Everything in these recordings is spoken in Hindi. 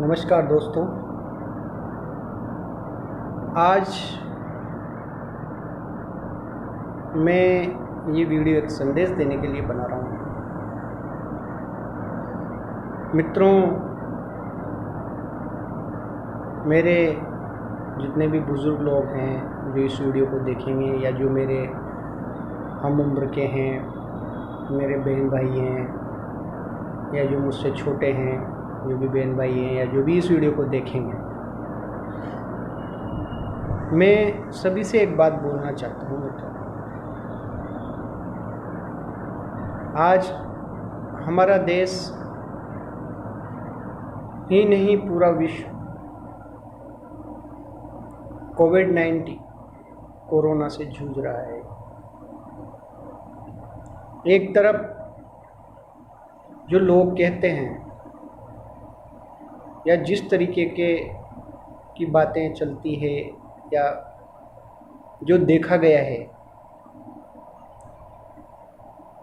नमस्कार दोस्तों। आज मैं ये वीडियो एक संदेश देने के लिए बना रहा हूँ। मित्रों, मेरे जितने भी बुज़ुर्ग लोग हैं जो इस वीडियो को देखेंगे या जो मेरे हम उम्र के हैं, मेरे बहन भाई हैं या जो मुझसे छोटे हैं, जो भी बहन भाई हैं या जो भी इस वीडियो को देखेंगे, मैं सभी से एक बात बोलना चाहता हूँ मित्रों। आज हमारा देश ही नहीं, पूरा विश्व कोविड-19 कोरोना से जूझ रहा है। एक तरफ जो लोग कहते हैं या जिस तरीके की बातें चलती है या जो देखा गया है,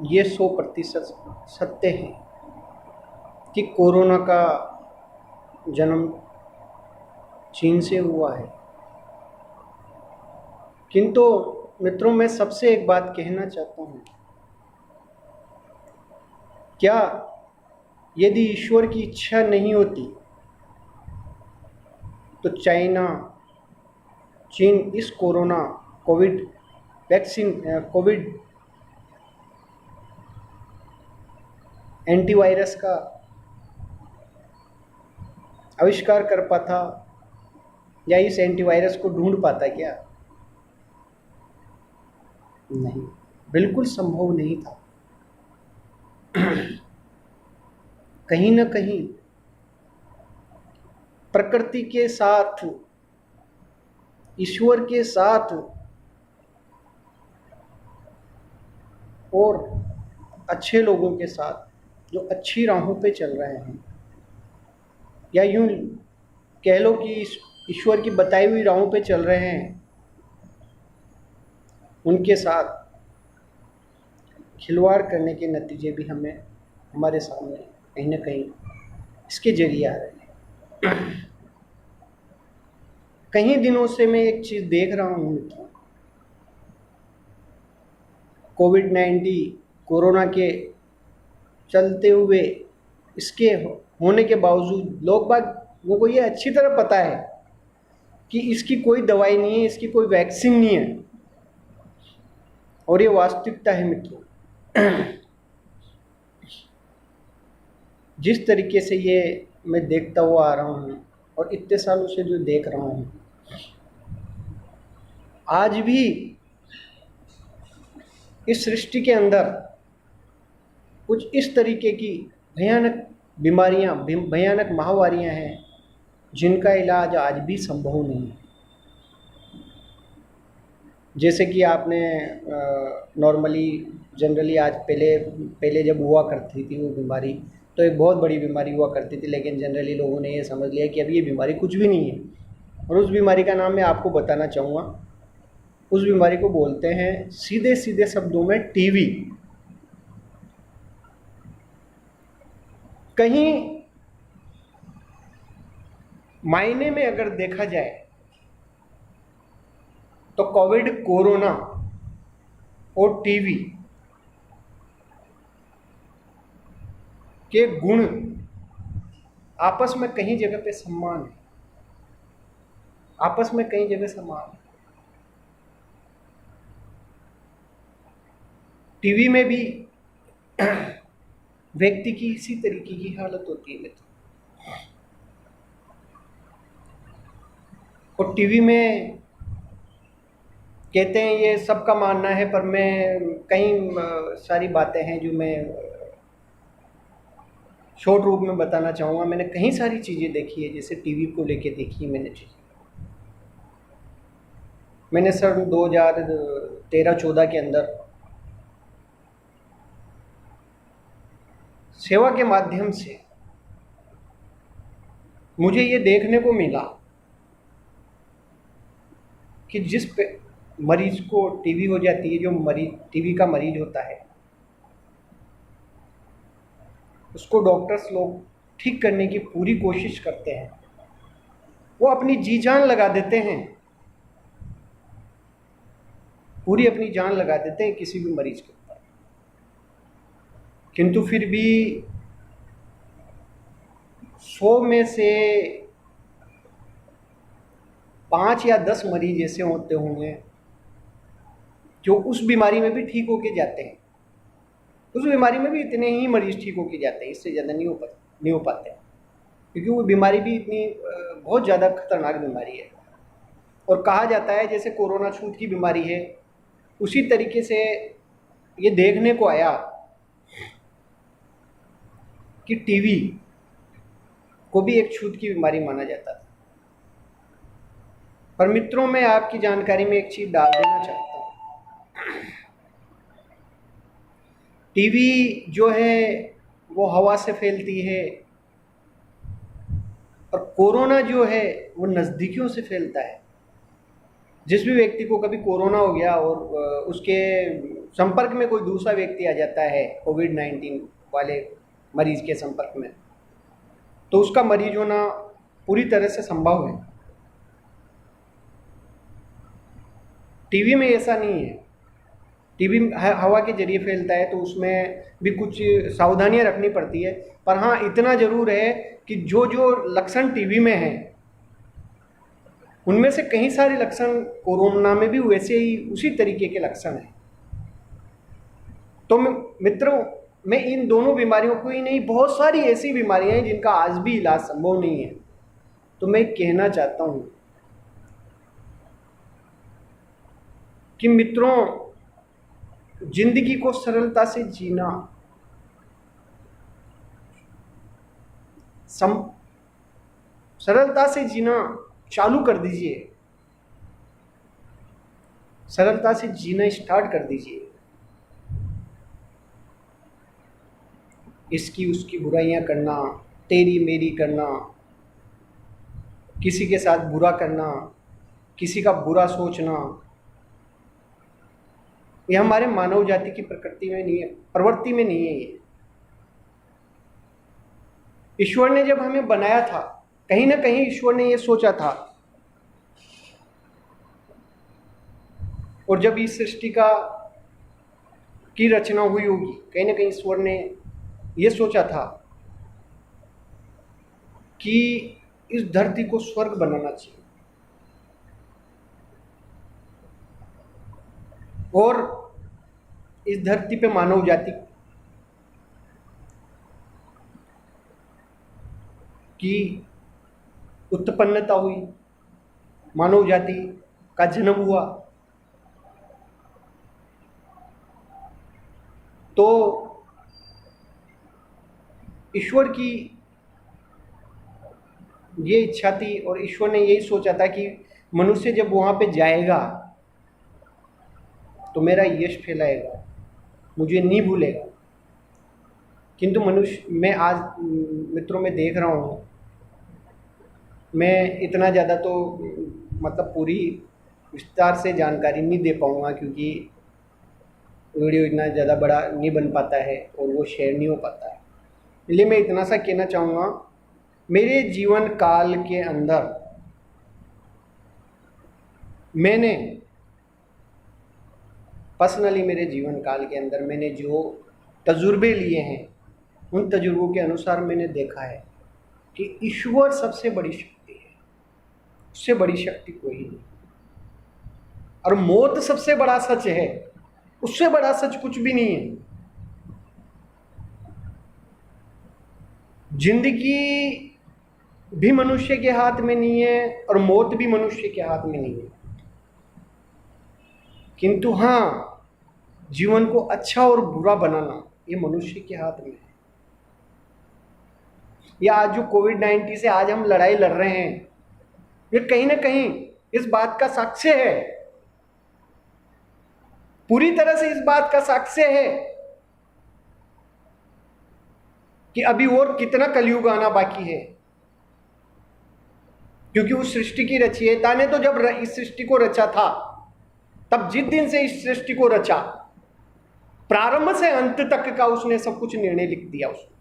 ये 100% सत्य है कि कोरोना का जन्म चीन से हुआ है। किंतु मित्रों, मैं सबसे एक बात कहना चाहता हूँ, क्या यदि ईश्वर की इच्छा नहीं होती तो चीन इस कोविड एंटीवायरस का आविष्कार कर पाता या इस एंटीवायरस को ढूंढ पाता क्या? नहीं, बिल्कुल संभव नहीं था। कहीं न कहीं प्रकृति के साथ, ईश्वर के साथ और अच्छे लोगों के साथ जो अच्छी राहों पे चल रहे हैं, या यूं कह लो कि ईश्वर की बताई हुई राहों पे चल रहे हैं, उनके साथ खिलवाड़ करने के नतीजे भी हमारे सामने कहीं न कहीं इसके जरिए आ रहे हैं। कई दिनों से मैं एक चीज़ देख रहा हूँ मित्रों, कोविड-19 कोरोना के चलते हुए, इसके होने के बावजूद लोगों को ये अच्छी तरह पता है कि इसकी कोई दवाई नहीं है, इसकी कोई वैक्सीन नहीं है, और ये वास्तविकता है मित्रों। जिस तरीके से ये मैं देखता हुआ आ रहा हूँ और इतने सालों से जो देख रहा हूँ, आज भी इस सृष्टि के अंदर कुछ इस तरीके की भयानक बीमारियां, भयानक महामारियां हैं जिनका इलाज आज भी संभव नहीं है। जैसे कि आपने जनरली आज पहले जब हुआ करती थी वो बीमारी, तो एक बहुत बड़ी बीमारी हुआ करती थी, लेकिन जनरली लोगों ने ये समझ लिया कि अब ये बीमारी कुछ भी नहीं है। और उस बीमारी का नाम मैं आपको बताना चाहूँगा। उस बीमारी को बोलते हैं सीधे सीधे शब्दों में टीवी। कहीं मायने में अगर देखा जाए तो कोरोना और टीवी के गुण आपस में कहीं जगह पे समान है, आपस में कई जगह समान है। टीवी में भी व्यक्ति की इसी तरीके की हालत होती है मित्र। और टीवी में कहते हैं, ये सबका मानना है, पर मैं कई सारी बातें हैं जो मैं शॉर्ट रूप में बताना चाहूँगा। मैंने कई सारी चीज़ें देखी है, जैसे टीवी को लेके देखी है मैंने सन 2013-14 के अंदर सेवा के माध्यम से मुझे ये देखने को मिला कि जिस मरीज को टीवी हो जाती है, जो टीवी का मरीज होता है, उसको डॉक्टर्स लोग ठीक करने की पूरी कोशिश करते हैं, वो अपनी जी जान लगा देते हैं, पूरी अपनी जान लगा देते हैं किसी भी मरीज के ऊपर, किंतु फिर भी 100 में से 5 या 10 मरीज ऐसे होते होंगे जो उस बीमारी में भी ठीक होके जाते हैं। उस बीमारी में भी इतने ही मरीज ठीक होके जाते हैं, इससे ज़्यादा नहीं हो पाते हैं, क्योंकि वो बीमारी भी इतनी बहुत ज़्यादा खतरनाक बीमारी है। और कहा जाता है जैसे कोरोना छूत की बीमारी है, उसी तरीके से ये देखने को आया कि टीवी को भी एक छूत की बीमारी माना जाता था। पर मित्रों, मैं आपकी जानकारी में एक चीज़ डाल देना चाहता हूँ। टीवी जो है वो हवा से फैलती है, और कोरोना जो है वो नज़दीकियों से फैलता है। जिस भी व्यक्ति को कभी कोरोना हो गया और उसके संपर्क में कोई दूसरा व्यक्ति आ जाता है कोविड-19 वाले मरीज के संपर्क में, तो उसका मरीज होना पूरी तरह से संभव है। टीवी में ऐसा नहीं है। टीवी हवा के जरिए फैलता है, तो उसमें भी कुछ सावधानियां रखनी पड़ती है। पर हाँ, इतना ज़रूर है कि जो जो लक्षण टीवी में हैं, उनमें से कई सारे लक्षण कोरोना में भी वैसे ही उसी तरीके के लक्षण हैं। तो मित्रों, मैं इन दोनों बीमारियों को ही नहीं, बहुत सारी ऐसी बीमारियां हैं जिनका आज भी इलाज संभव नहीं है। तो मैं कहना चाहता हूं कि मित्रों, जिंदगी को सरलता से जीना, सरलता से जीना चालू कर दीजिए, सरलता से जीना स्टार्ट कर दीजिए। इसकी उसकी बुराइयां करना, तेरी मेरी करना, किसी के साथ बुरा करना, किसी का बुरा सोचना, ये हमारे मानव जाति की प्रकृति में नहीं है, प्रवृत्ति में नहीं है। ये ईश्वर ने जब हमें बनाया था, कहीं ना कहीं ईश्वर ने ये सोचा था, और जब इस सृष्टि की रचना हुई होगी, कहीं ना कहीं ईश्वर ने ये सोचा था कि इस धरती को स्वर्ग बनाना चाहिए, और इस धरती पे मानव जाति की उत्पन्नता हुई, मानव जाति का जन्म हुआ। तो ईश्वर की ये इच्छा थी, और ईश्वर ने यही सोचा था कि मनुष्य जब वहाँ पे जाएगा तो मेरा यश फैलाएगा, मुझे नहीं भूलेगा। किंतु मैं आज मित्रों में देख रहा हूँ, मैं इतना ज़्यादा तो मतलब पूरी विस्तार से जानकारी नहीं दे पाऊँगा, क्योंकि वीडियो इतना ज़्यादा बड़ा नहीं बन पाता है और वो शेयर नहीं हो पाता है। इसलिए मैं इतना सा कहना चाहूँगा, मेरे जीवन काल के अंदर मैंने पर्सनली, मेरे जीवन काल के अंदर मैंने जो तजुर्बे लिए हैं, उन तजुर्बों के अनुसार मैंने देखा है कि ईश्वर सबसे बड़ी शक्ति है, उससे बड़ी शक्ति कोई नहीं। और मौत सबसे बड़ा सच है, उससे बड़ा सच कुछ भी नहीं है। जिंदगी भी मनुष्य के हाथ में नहीं है और मौत भी मनुष्य के हाथ में नहीं है, किंतु हाँ, जीवन को अच्छा और बुरा बनाना ये मनुष्य के हाथ में है। या आज जो कोविड-19 से आज हम लड़ाई लड़ रहे हैं, ये कहीं ना कहीं इस बात का साक्ष्य है, पूरी तरह से इस बात का साक्ष्य है कि अभी और कितना कलयुग आना बाकी है। क्योंकि उस सृष्टि की रचयिता ने तो जब इस सृष्टि को रचा था, तब जिस दिन से इस सृष्टि को रचा, प्रारंभ से अंत तक का उसने सब कुछ निर्णय लिख दिया उसने।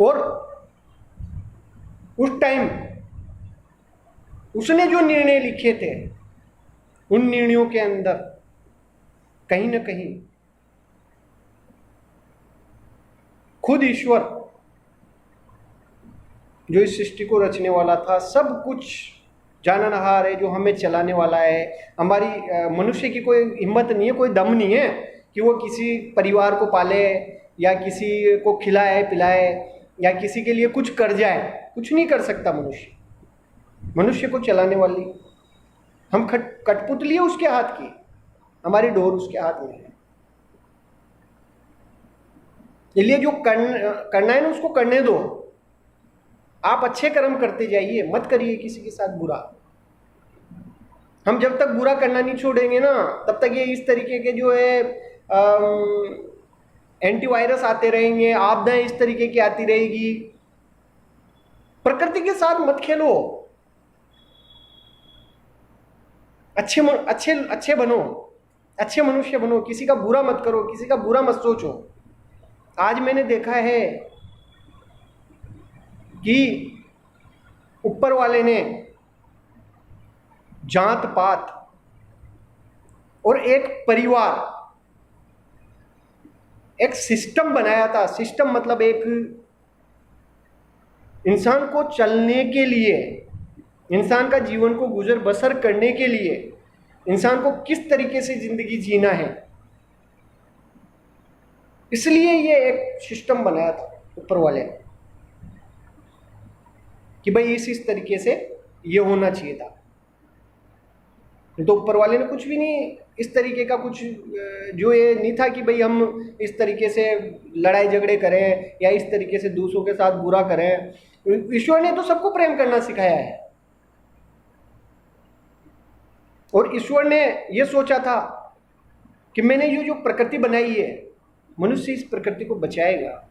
और उस टाइम उसने जो निर्णय लिखे थे, उन निर्णयों के अंदर कहीं ना कहीं खुद ईश्वर जो इस सृष्टि को रचने वाला था, सब कुछ जाननहार है, जो हमें चलाने वाला है। हमारी मनुष्य की कोई हिम्मत नहीं है, कोई दम नहीं है कि वो किसी परिवार को पाले या किसी को खिलाए पिलाए या किसी के लिए कुछ कर जाए। कुछ नहीं कर सकता मनुष्य। मनुष्य को चलाने वाली हम कठपुतली है उसके हाथ की, हमारी डोर उसके हाथ में है। इसलिए जो करना है ना उसको करने दो। आप अच्छे कर्म करते जाइए, मत करिए किसी के साथ बुरा। हम जब तक बुरा करना नहीं छोड़ेंगे ना, तब तक ये इस तरीके के जो है एंटीवायरस आते रहेंगे, आपदाएं इस तरीके की आती रहेगी। प्रकृति के साथ मत खेलो, अच्छे बनो, अच्छे मनुष्य बनो, किसी का बुरा मत करो, किसी का बुरा मत सोचो। आज मैंने देखा है कि ऊपर वाले ने जात पात और एक परिवार, एक सिस्टम बनाया था। सिस्टम मतलब एक इंसान को चलने के लिए, इंसान का जीवन को गुजर बसर करने के लिए, इंसान को किस तरीके से जिंदगी जीना है, इसलिए ये एक सिस्टम बनाया था ऊपर वाले ने कि भाई इस तरीके से ये होना चाहिए था। तो ऊपर वाले ने कुछ भी नहीं इस तरीके का कुछ जो ये नहीं था कि भाई हम इस तरीके से लड़ाई झगड़े करें या इस तरीके से दूसरों के साथ बुरा करें। ईश्वर ने तो सबको प्रेम करना सिखाया है। और ईश्वर ने यह सोचा था कि मैंने ये जो प्रकृति बनाई है, मनुष्य इस प्रकृति को बचाएगा।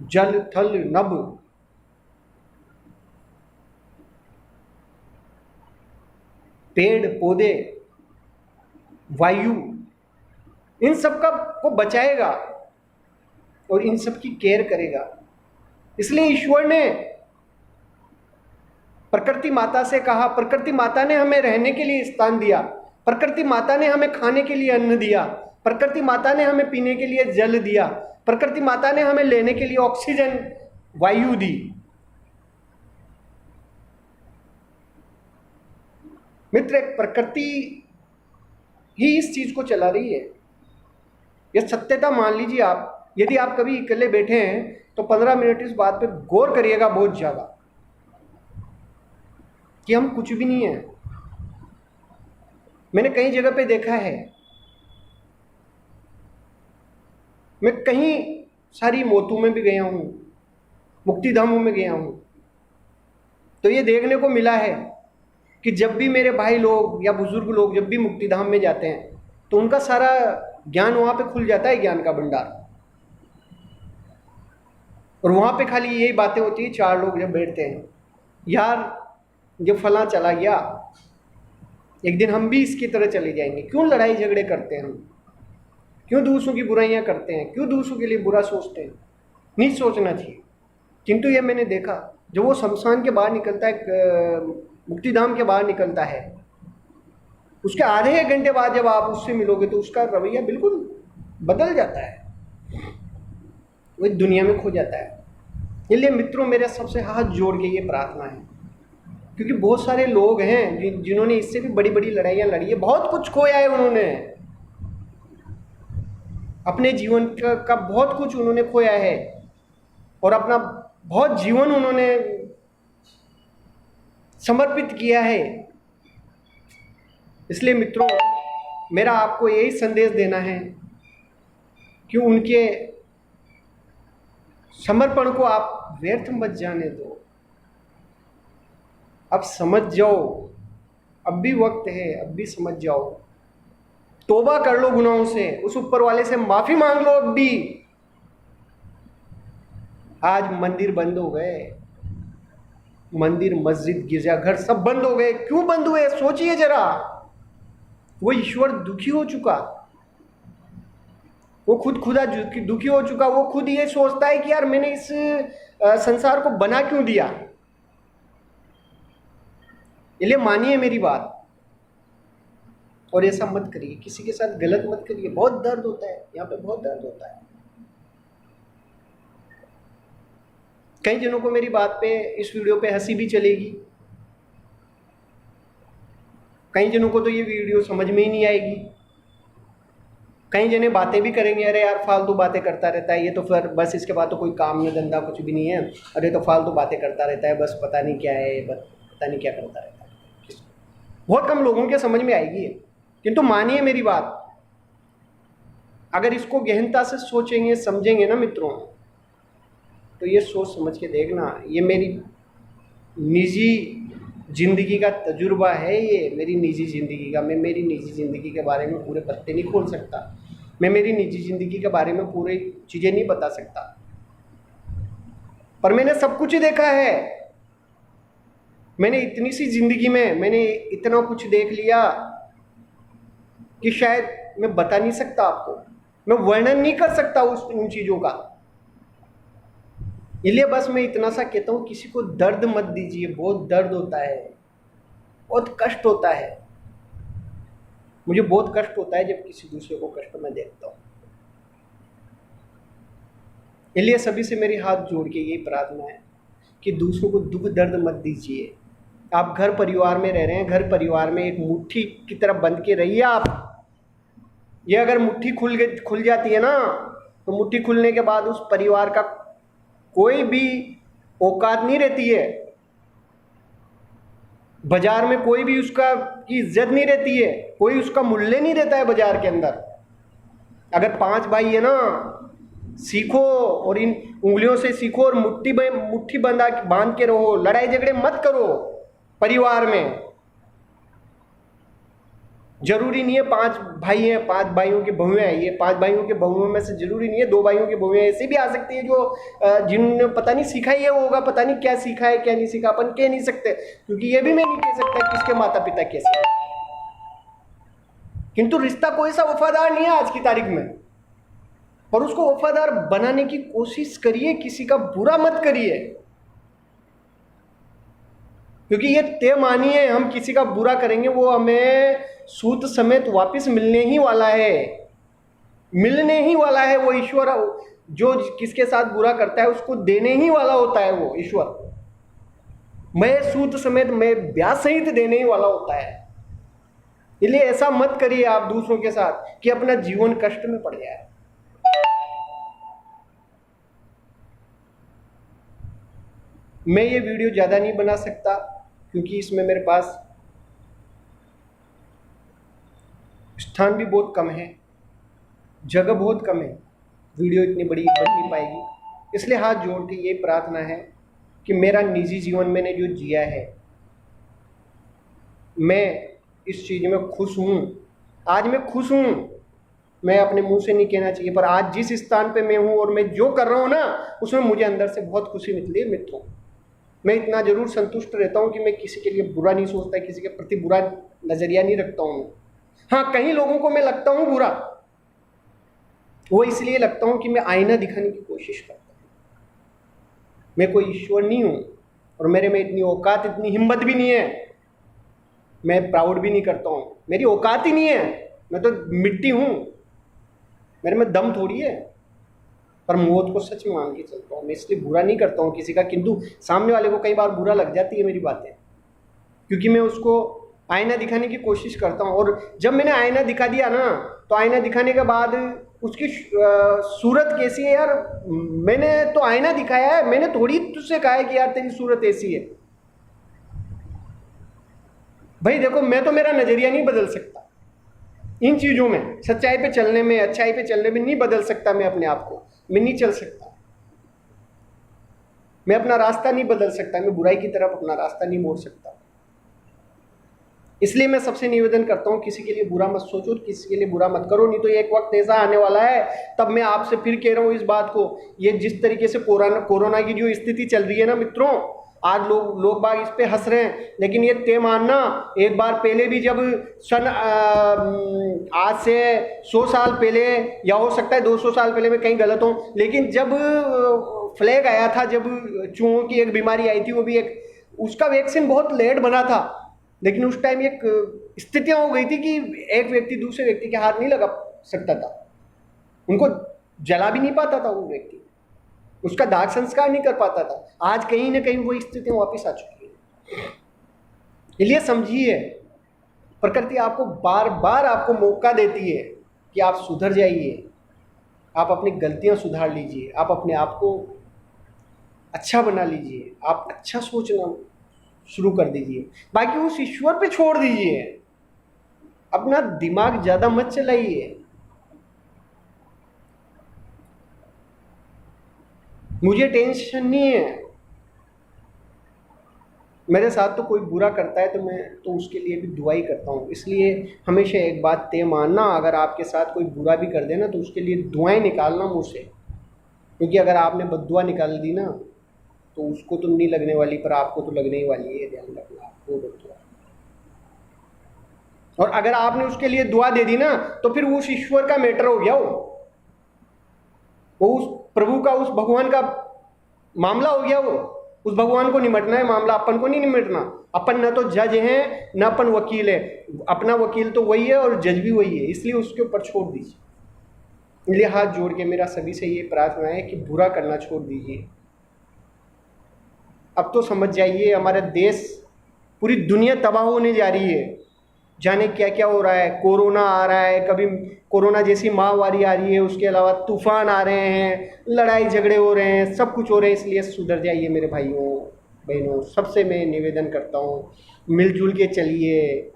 जल थल नभ, पेड़ पौधे, वायु, इन सब का को बचाएगा और इन सब की केयर करेगा। इसलिए ईश्वर ने प्रकृति माता से कहा, प्रकृति माता ने हमें रहने के लिए स्थान दिया, प्रकृति माता ने हमें खाने के लिए अन्न दिया, प्रकृति माता ने हमें पीने के लिए जल दिया, प्रकृति माता ने हमें लेने के लिए ऑक्सीजन वायु दी। मित्र, प्रकृति ही इस चीज को चला रही है। यह सत्यता मान लीजिए आप। यदि आप कभी अकेले बैठे हैं तो 15 मिनट इस बात पे गौर करिएगा बहुत ज्यादा कि हम कुछ भी नहीं है। मैंने कई जगह पे देखा है, मैं कहीं सारी मौतों में भी गया हूं, मुक्तिधामों में गया हूं, तो ये देखने को मिला है कि जब भी मेरे भाई लोग या बुजुर्ग लोग जब भी मुक्तिधाम में जाते हैं तो उनका सारा ज्ञान वहां पे खुल जाता है, ज्ञान का भंडार। और वहां पे खाली यही बातें होती है, 4 लोग जब बैठते हैं, यार ये फला चला गया, एक दिन हम भी इसकी तरह चले जाएंगे। क्यों लड़ाई झगड़े करते हैं हम? क्यों दूसरों की बुराइयां करते हैं? क्यों दूसरों के लिए बुरा सोचते हैं? नहीं सोचना चाहिए। किंतु ये मैंने देखा, जब वो शमशान के बाहर निकलता है, मुक्तिधाम के बाहर निकलता है, उसके आधे एक घंटे बाद जब आप उससे मिलोगे तो उसका रवैया बिल्कुल बदल जाता है, वो दुनिया में खो जाता है। इसलिए मित्रों, मेरे सबसे हाथ जोड़ के ये प्रार्थना है, क्योंकि बहुत सारे लोग हैं जिन्होंने इससे भी बड़ी बड़ी लड़ाइयाँ लड़ी है, बहुत कुछ खोया है उन्होंने, अपने जीवन का बहुत कुछ उन्होंने खोया है और अपना बहुत जीवन उन्होंने समर्पित किया है। इसलिए मित्रों, मेरा आपको यही संदेश देना है कि उनके समर्पण को आप व्यर्थ मत जाने दो। अब समझ जाओ, अब भी वक्त है, अब भी समझ जाओ, तौबा कर लो गुनाहों से, उस ऊपर वाले से माफी मांग लो। अब भी आज मंदिर बंद हो गए, मंदिर मस्जिद गिरजाघर सब बंद हो गए। क्यों बंद हुए? सोचिए जरा। वो ईश्वर दुखी हो चुका, वो खुद खुदा दुखी हो चुका, वो खुद ये सोचता है कि यार मैंने इस संसार को बना क्यों दिया। इसलिए मानिए मेरी बात और ऐसा मत करिए, किसी के साथ गलत मत करिए। बहुत दर्द होता है, यहाँ पे बहुत दर्द होता है। कई जनों को मेरी बात पे, इस वीडियो पे हंसी भी चलेगी, कई जनों को तो ये वीडियो समझ में ही नहीं आएगी, कई जने बातें भी करेंगे, अरे यार फालतू बातें करता रहता है ये तो, फिर बस इसके बाद तो कोई काम नहीं धंधा कुछ भी नहीं है, अरे तो फालतू बातें करता रहता है, बस पता नहीं क्या है, बस पता नहीं क्या करता रहता है। बहुत कम लोगों के समझ में आएगी ये। किंतु मानिए मेरी बात, अगर इसको गहनता से सोचेंगे समझेंगे ना मित्रों, तो ये सोच समझ के देखना, ये मेरी निजी जिंदगी का तजुर्बा है, ये मेरी निजी जिंदगी का, मैं मेरी निजी जिंदगी के बारे में पूरे पत्ते नहीं खोल सकता, मैं मेरी निजी जिंदगी के बारे में पूरी चीज़ें नहीं बता सकता, पर मैंने सब कुछ ही देखा है। मैंने इतनी सी जिंदगी में मैंने इतना कुछ देख लिया कि शायद मैं बता नहीं सकता आपको, मैं वर्णन नहीं कर सकता उन चीज़ों का। इसलिए बस मैं इतना सा कहता हूँ, किसी को दर्द मत दीजिए, बहुत दर्द होता है, बहुत कष्ट होता है। मुझे बहुत कष्ट होता है जब किसी दूसरे को कष्ट में देखता हूँ। इसलिए सभी से मेरी हाथ जोड़ के यही प्रार्थना है कि दूसरों को दुख दर्द मत दीजिए। आप घर परिवार में रह रहे हैं, घर परिवार में एक मुट्ठी की तरह बंध के रहिए आप। ये अगर मुट्ठी खुल जाती है ना, तो मुट्ठी खुलने के बाद उस परिवार का कोई भी औकात नहीं रहती है, बाजार में कोई भी उसका की इज्जत नहीं रहती है, कोई उसका मूल्य नहीं रहता है बाजार के अंदर। अगर 5 भाई है ना, सीखो और इन उंगलियों से सीखो और मुट्ठी बांध के रहो, लड़ाई झगड़े मत करो परिवार में। जरूरी नहीं है 5 भाई हैं, 5 भाइयों की बहुएं हैं, ये 5 भाइयों के बहुओं में से जरूरी नहीं है 2 भाइयों की बहुएं ऐसी भी आ सकती है जो जिन्होंने पता नहीं सीखा ही है होगा, पता नहीं क्या सीखा है क्या नहीं सीखा, अपन कह नहीं सकते, क्योंकि ये भी मैं नहीं कह सकता किसके माता पिता कैसे। किंतु रिश्ता कोई सा वफादार नहीं है आज की तारीख में, पर उसको वफादार बनाने की कोशिश करिए, किसी का बुरा मत करिए, क्योंकि ये तय मानिए हम किसी का बुरा करेंगे वो हमें सूत समेत वापस मिलने ही वाला है, मिलने ही वाला है। वो ईश्वर जो किसके साथ बुरा करता है उसको देने ही वाला होता है, वो ईश्वर मैं सूत समेत मैं ब्याह सहित देने ही वाला होता है। इसलिए ऐसा मत करिए आप दूसरों के साथ कि अपना जीवन कष्ट में पड़ जाए। मैं ये वीडियो ज़्यादा नहीं बना सकता क्योंकि इसमें मेरे पास स्थान भी बहुत कम है, जगह बहुत कम है, वीडियो इतनी बड़ी बन नहीं पाएगी। इसलिए हाथ जोड़ के ये प्रार्थना है कि मेरा निजी जीवन मैंने जो जिया है, मैं इस चीज़ में खुश हूँ, आज मैं खुश हूँ। मैं अपने मुंह से नहीं कहना चाहिए, पर आज जिस स्थान पे मैं हूँ और मैं जो कर रहा हूँ ना, उसमें मुझे अंदर से बहुत खुशी मिलती है मित्रों। मैं इतना जरूर संतुष्ट रहता हूँ कि मैं किसी के लिए बुरा नहीं सोचता, किसी के प्रति बुरा नज़रिया नहीं रखता हूँ। हाँ, कई लोगों को मैं लगता हूँ बुरा, वो इसलिए लगता हूँ कि मैं आईना दिखाने की कोशिश करता हूँ। मैं कोई ईश्वर नहीं हूँ और मेरे में इतनी औकात, इतनी हिम्मत भी नहीं है, मैं प्राउड भी नहीं करता हूँ, मेरी औकात ही नहीं है, मैं तो मिट्टी हूँ, मेरे में दम थोड़ी है, पर मौत को सच मान के चलता हूँ। मैं इसलिए बुरा नहीं करता हूँ किसी का, किंतु सामने वाले को कई बार बुरा लग जाती है मेरी बातें, क्योंकि मैं उसको आईना दिखाने की कोशिश करता हूँ। और जब मैंने आईना दिखा दिया ना, तो आईना दिखाने के बाद उसकी सूरत कैसी है यार, मैंने तो आईना दिखाया है, मैंने थोड़ी तुझसे कहा है कि यार तेरी सूरत ऐसी है। भाई देखो, मैं तो मेरा नज़रिया नहीं बदल सकता इन चीज़ों में, सच्चाई पे चलने में, अच्छाई पे चलने में नहीं बदल सकता मैं अपने आप को, मैं नहीं चल सकता, मैं अपना रास्ता नहीं बदल सकता, मैं बुराई की तरफ अपना रास्ता नहीं मोड़ सकता। इसलिए मैं सबसे निवेदन करता हूँ, किसी के लिए बुरा मत सोचो, किसी के लिए बुरा मत करो, नहीं तो एक वक्त ऐसा आने वाला है, तब मैं आपसे फिर कह रहा हूँ इस बात को, ये जिस तरीके से कोरोना की जो स्थिति चल रही है ना मित्रों, आज लोग बाग इस पे हंस रहे हैं, लेकिन ये तय मानना, एक बार पहले भी जब आज से 100 साल पहले, या हो सकता है 200 साल पहले, मैं कहीं गलत हूँ, लेकिन जब फ्लैग आया था, जब चूहों की एक बीमारी आई थी, वो भी उसका वैक्सीन बहुत लेट बना था, लेकिन उस टाइम एक स्थितियां हो गई थी कि एक व्यक्ति दूसरे व्यक्ति के हाथ नहीं लगा सकता था, उनको जला भी नहीं पाता था, वो व्यक्ति उसका दाह संस्कार नहीं कर पाता था। आज कहीं ना कहीं वो स्थितियां वापस आ चुकी है। इसलिए समझिए, प्रकृति आपको बार बार आपको मौका देती है कि आप सुधर जाइए, आप अपनी गलतियां सुधार लीजिए, आप अपने आप को अच्छा बना लीजिए, आप अच्छा सोचना शुरू कर दीजिए, बाकी उस ईश्वर पे छोड़ दीजिए, अपना दिमाग ज्यादा मत चलाइए। मुझे टेंशन नहीं है, मेरे साथ तो कोई बुरा करता है तो मैं तो उसके लिए भी दुआ ही करता हूँ। इसलिए हमेशा एक बात तय मानना, अगर आपके साथ कोई बुरा भी कर देना तो उसके लिए दुआएं निकालना मुँह से, क्योंकि अगर आपने बद्दुआ निकाल दी ना तो उसको तो नहीं लगने वाली, पर आपको तो लगने ही वाली है, ध्यान रखना वो बद्दुआ। और अगर आपने उसके लिए दुआ दे दी ना तो फिर उस ईश्वर का मैटर हो गया, वो उस प्रभु का, उस भगवान का मामला हो गया, वो उस भगवान को निमटना है मामला, अपन को नहीं निमटना। अपन न तो जज हैं न अपन वकील है, अपना वकील तो वही है और जज भी वही है, इसलिए उसके ऊपर छोड़ दीजिए। इसलिए हाथ जोड़ के मेरा सभी से ये प्रार्थना है कि बुरा करना छोड़ दीजिए। अब तो समझ जाइए, हमारा देश, पूरी दुनिया तबाह होने जा रही है, जाने क्या क्या हो रहा है, कोरोना आ रहा है, कभी कोरोना जैसी महामारी आ रही है, उसके अलावा तूफान आ रहे हैं, लड़ाई झगड़े हो रहे हैं, सब कुछ हो रहे हैं। इसलिए सुधर जाइए मेरे भाइयों बहनों, सबसे मैं निवेदन करता हूँ, मिलजुल के चलिए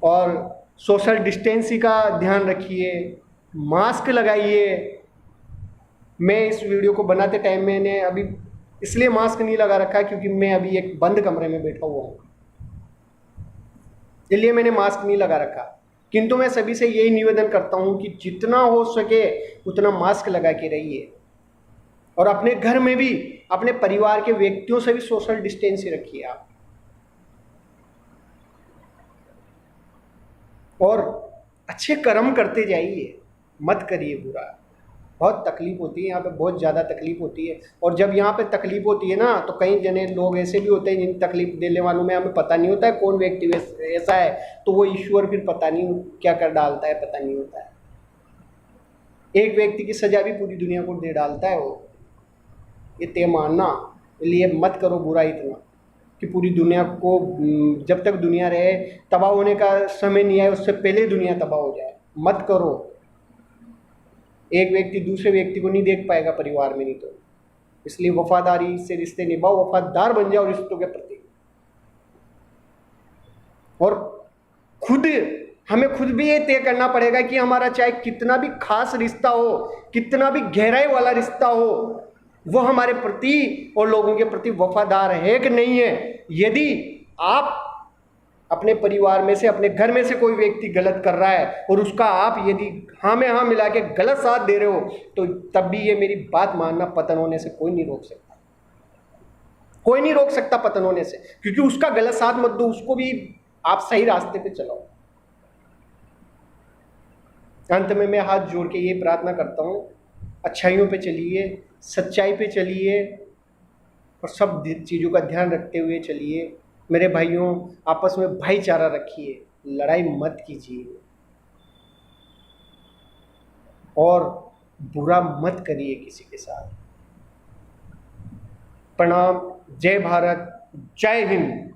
और सोशल डिस्टेंसिंग का ध्यान रखिए, मास्क लगाइए। मैं इस वीडियो को बनाते टाइम मैंने अभी इसलिए मास्क नहीं लगा रखा क्योंकि मैं अभी एक बंद कमरे में बैठा हुआ हूँ, इसलिए मैंने मास्क नहीं लगा रखा। किंतु मैं सभी से यही निवेदन करता हूं कि जितना हो सके उतना मास्क लगा के रहिए, और अपने घर में भी अपने परिवार के व्यक्तियों से भी सोशल डिस्टेंस रखिए आप, और अच्छे कर्म करते जाइए, मत करिए बुरा। बहुत तकलीफ होती है यहाँ पे, बहुत ज़्यादा तकलीफ होती है, और जब यहाँ पे तकलीफ होती है ना तो कई जने लोग ऐसे भी होते हैं जिन तकलीफ देने वालों में हमें पता नहीं होता है कौन व्यक्ति ऐसा है, तो वो ईश्वर फिर पता नहीं क्या कर डालता है, पता नहीं होता है। एक व्यक्ति की सजा भी पूरी दुनिया को दे डालता है वो, ये तय मानना। इसलिए मत करो बुरा इतना कि पूरी दुनिया को, जब तक दुनिया रहे, तबाह होने का समय नहीं आए उससे पहले दुनिया तबाह हो जाए, मत करो। एक व्यक्ति दूसरे व्यक्ति को नहीं देख पाएगा परिवार में, नहीं तो इसलिए वफादारी से रिश्ते निभाओ, वफादार बन जाओ रिश्तों के प्रति, और हमें खुद भी ये तय करना पड़ेगा कि हमारा चाहे कितना भी खास रिश्ता हो, कितना भी गहराई वाला रिश्ता हो, वो हमारे प्रति और लोगों के प्रति वफादार है कि नहीं है। यदि आप अपने परिवार में से, अपने घर में से कोई व्यक्ति गलत कर रहा है और उसका आप यदि हाँ में हाँ मिला के गलत साथ दे रहे हो, तो तब भी ये मेरी बात मानना, पतन होने से कोई नहीं रोक सकता, कोई नहीं रोक सकता पतन होने से, क्योंकि उसका गलत साथ मत दो, उसको भी आप सही रास्ते पे चलाओ। अंत में मैं हाथ जोड़ के ये प्रार्थना करता हूँ, अच्छाइयों पे चलिए, सच्चाई पे चलिए, और सब चीज़ों का ध्यान रखते हुए चलिए। मेरे भाइयों, आपस में भाईचारा रखिए, लड़ाई मत कीजिए, और बुरा मत करिए किसी के साथ। प्रणाम, जय भारत, जय हिंद।